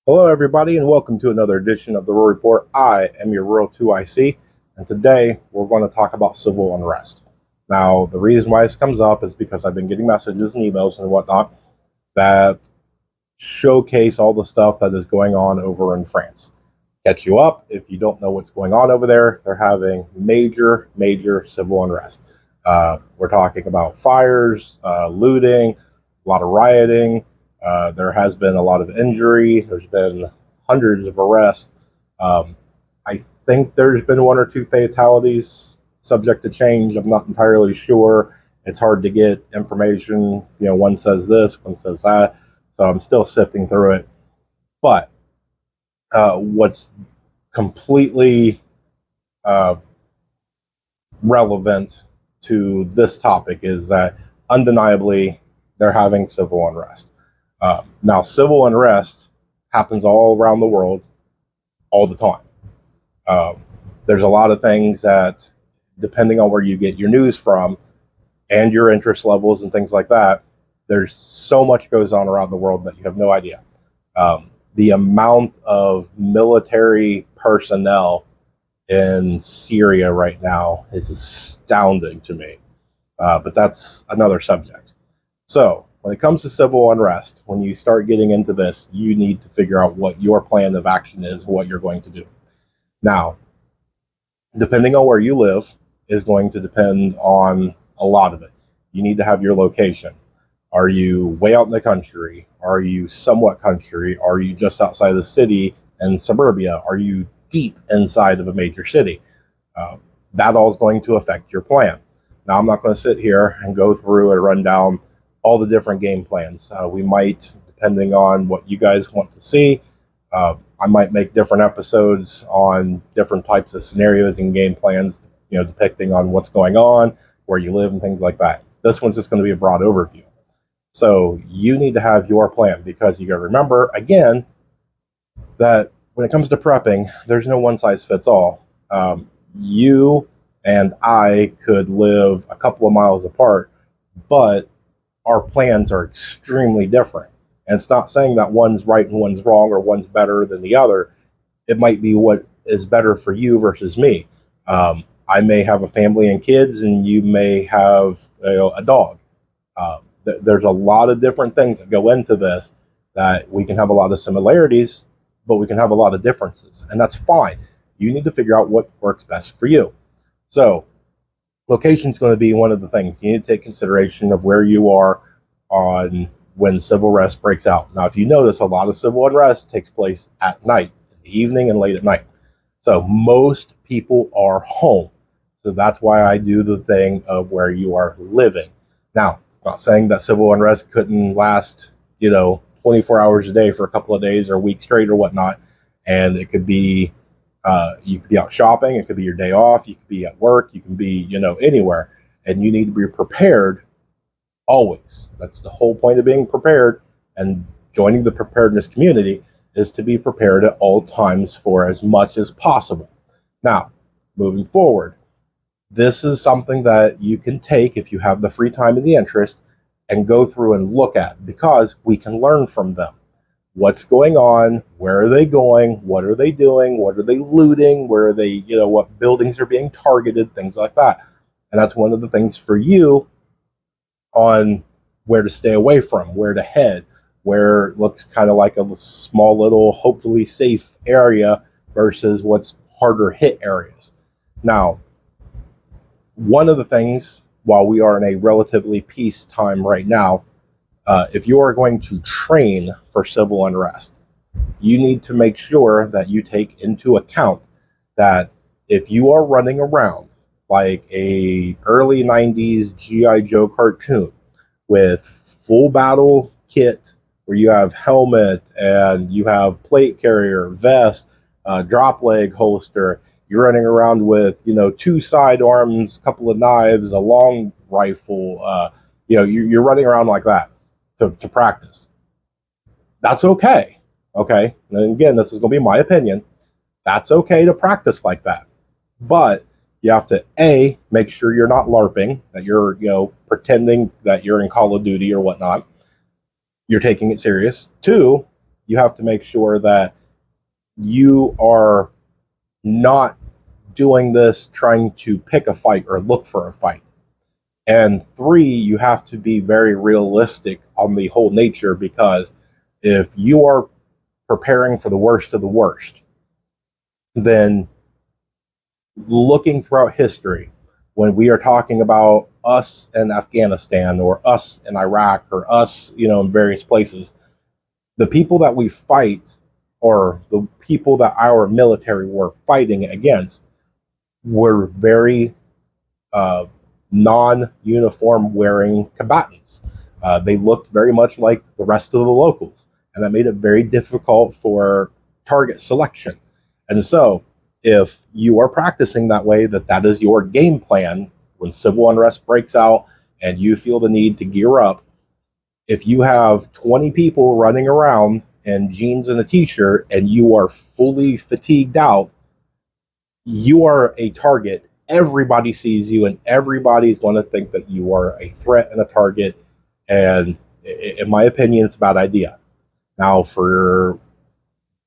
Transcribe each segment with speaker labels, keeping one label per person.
Speaker 1: Hello, everybody, and welcome to another edition of the Rural Report. I am your Rural 2IC, and today we're going to talk about civil unrest. Now, the reason why this comes up is because I've been getting messages and emails and whatnot that showcase all the stuff that is going on over in France. Catch you up, if you don't know what's going on over there, they're having major civil unrest. We're talking about fires, looting, a lot of rioting. There has been a lot of injury. There's been hundreds of arrests. I think there's been one or two fatalities, subject to change. I'm not entirely sure. It's hard to get information. One says this, one says that. So I'm still sifting through it. But what's completely relevant to this topic is that undeniably they're having civil unrest. Now, civil unrest happens all around the world all the time. There's a lot of things that, depending on where you get your news from and your interest levels and things like that, there's so much goes on around the world that you have no idea. The amount of military personnel in Syria right now is astounding to me. But that's another subject. So, when it comes to civil unrest, when you start getting into this, you need to figure out what your plan of action is, what you're going to do. Now, depending on where you live is going to depend on a lot of it. You need to have your location. Are you way out in the country? Are you somewhat country? Are you just outside the city and suburbia? Are you deep inside of a major city? That all is going to affect your plan. Now, I'm not going to sit here and go through and run down all the different game plans. We might, depending on what you guys want to see, I might make different episodes on different types of scenarios and game plans, depicting on what's going on, where you live, and things like that. This one's just going to be a broad overview. So you need to have your plan, because you got to remember, again, that when it comes to prepping, there's no one size fits all. You and I could live a couple of miles apart, but our plans are extremely different. And it's not saying that one's right and one's wrong, or one's better than the other. It might be what is better for you versus me. I may have a family and kids, and you may have a dog. There's a lot of different things that go into this, that we can have a lot of similarities, but we can have a lot of differences. And that's fine. You need to figure out what works best for you. So, location is going to be one of the things. You need to take consideration of where you are on when civil unrest breaks out. Now, if you notice, a lot of civil unrest takes place at night, in the evening and late at night. So most people are home. So that's why I do the thing of where you are living. Now, it's not saying that civil unrest couldn't last, 24 hours a day for a couple of days or a week straight or whatnot. And it could be you could be out shopping. It could be your day off. You could be at work. You can be, anywhere. And you need to be prepared always. That's the whole point of being prepared. And joining the preparedness community is to be prepared at all times for as much as possible. Now, moving forward, this is something that you can take if you have the free time and the interest and go through and look at, because we can learn from them. What's going on? Where are they going? What are they doing? What are they looting? Where are they, what buildings are being targeted? Things like that. And that's one of the things for you on where to stay away from, where to head, where it looks kind of like a small little, hopefully safe area versus what's harder hit areas. Now, one of the things, while we are in a relatively peacetime right now, if you are going to train for civil unrest, you need to make sure that you take into account that if you are running around like a early 90s G.I. Joe cartoon with full battle kit, where you have helmet and you have plate carrier, vest, drop leg holster, you're running around with, two sidearms, a couple of knives, a long rifle, you're running around like that to practice. That's okay. Okay. And again, this is going to be my opinion. That's okay to practice like that. But you have to, A, make sure you're not LARPing, that you're, pretending that you're in Call of Duty or whatnot. You're taking it serious. Two, you have to make sure that you are not doing this trying to pick a fight or look for a fight. And three, you have to be very realistic on the whole nature, because if you are preparing for the worst of the worst, then looking throughout history, when we are talking about us in Afghanistan or us in Iraq or us, in various places, the people that we fight, or the people that our military were fighting against, were very non-uniform wearing combatants. They looked very much like the rest of the locals, and that made it very difficult for target selection. And so, if you are practicing that way, that is your game plan when civil unrest breaks out and you feel the need to gear up. If you have 20 people running around in jeans and a t-shirt and you are fully fatigued out, you are a target. Everybody sees you, and everybody's going to think that you are a threat and a target. And in my opinion, it's a bad idea. Now, for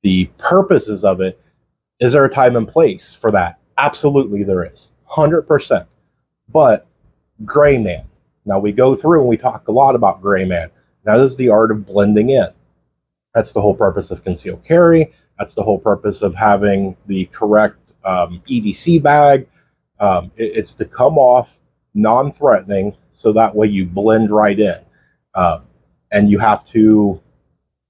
Speaker 1: the purposes of it, is there a time and place for that? Absolutely, there is. 100%. But gray man. Now, we go through and we talk a lot about gray man. That is the art of blending in. That's the whole purpose of concealed carry. That's the whole purpose of having the correct EDC bag. It's to come off non-threatening, so that way you blend right in. And you have to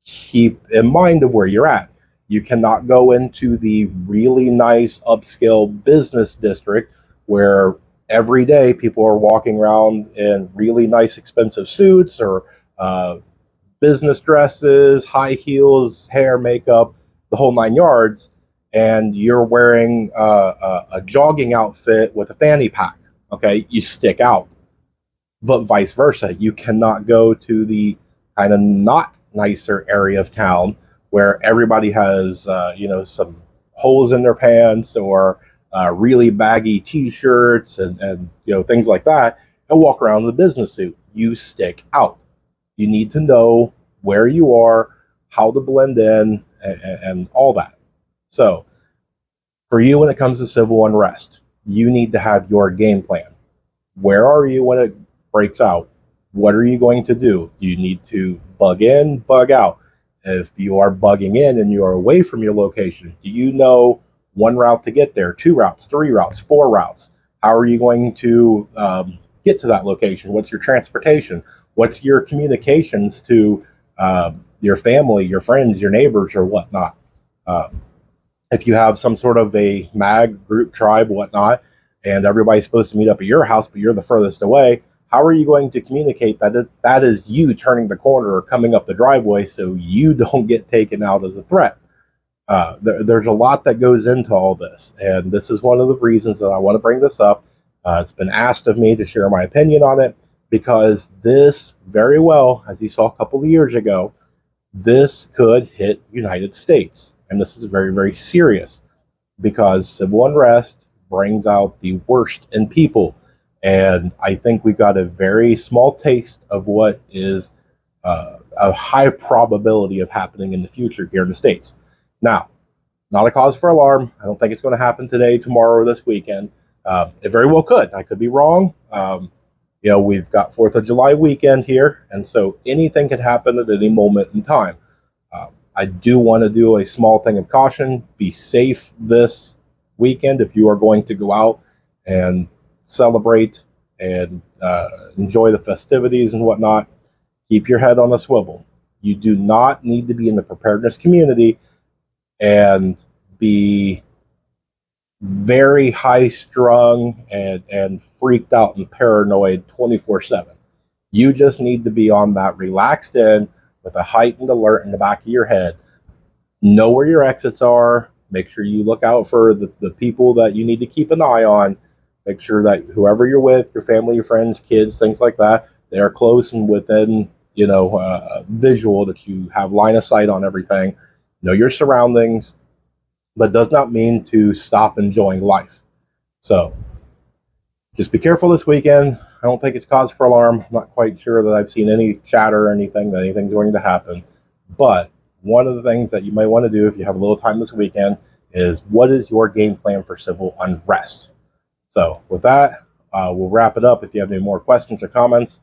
Speaker 1: keep in mind of where you're at. You cannot go into the really nice upscale business district where every day people are walking around in really nice expensive suits or business dresses, high heels, hair, makeup, the whole 9 yards, and you're wearing a jogging outfit with a fanny pack. Okay, you stick out. But vice versa, you cannot go to the kind of not nicer area of town where everybody has some holes in their pants or really baggy t-shirts and things like that, and walk around in a business suit. You stick out. You need to know where you are, how to blend in, and all that. So, for you, when it comes to civil unrest, you need to have your game plan. Where are you when it breaks out? What are you going to do? You need to bug in, bug out. If you are bugging in and you are away from your location, do you know one route to get there, 2 routes, 3 routes, 4 routes? How are you going to get to that location? What's your transportation? What's your communications to your family, your friends, your neighbors, or whatnot? If you have some sort of a mag group, tribe, whatnot, and everybody's supposed to meet up at your house, but you're the furthest away, how are you going to communicate that is you turning the corner or coming up the driveway so you don't get taken out as a threat? There's a lot that goes into all this, and this is one of the reasons that I want to bring this up. It's been asked of me to share my opinion on it, because this very well, as you saw a couple of years ago, this could hit United States. And this is very, very serious, because civil unrest brings out the worst in people. And I think we've got a very small taste of what is a high probability of happening in the future here in the States. Now, not a cause for alarm. I don't think it's going to happen today, tomorrow, or this weekend. It very well could. I could be wrong. We've got 4th of July weekend here, and so anything could happen at any moment in time. I do want to do a small thing of caution. Be safe this weekend if you are going to go out and celebrate and enjoy the festivities and whatnot. Keep your head on a swivel. You do not need to be in the preparedness community and be very high strung and freaked out and paranoid 24/7. You just need to be on that relaxed end with a heightened alert in the back of your head. Know where your exits are. Make sure you look out for the people that you need to keep an eye on. Make sure that whoever you're with, your family, your friends, kids, things like that, they are close and within, visual, that you have line of sight on everything. Know your surroundings, but does not mean to stop enjoying life. So just be careful this weekend. I don't think it's cause for alarm. I'm not quite sure that I've seen any chatter or anything that anything's going to happen. But one of the things that you might want to do if you have a little time this weekend is, what is your game plan for civil unrest? So with that, we'll wrap it up. If you have any more questions or comments,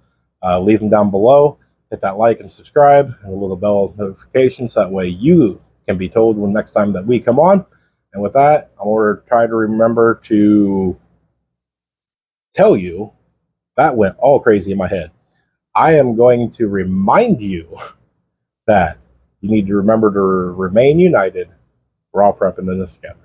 Speaker 1: leave them down below. Hit that like and subscribe and a little bell notification so that way you can be told when next time that we come on. And with that, I'm going to try to remember to tell you, that went all crazy in my head. I am going to remind you that you need to remember to remain united. We're all prepping in this together.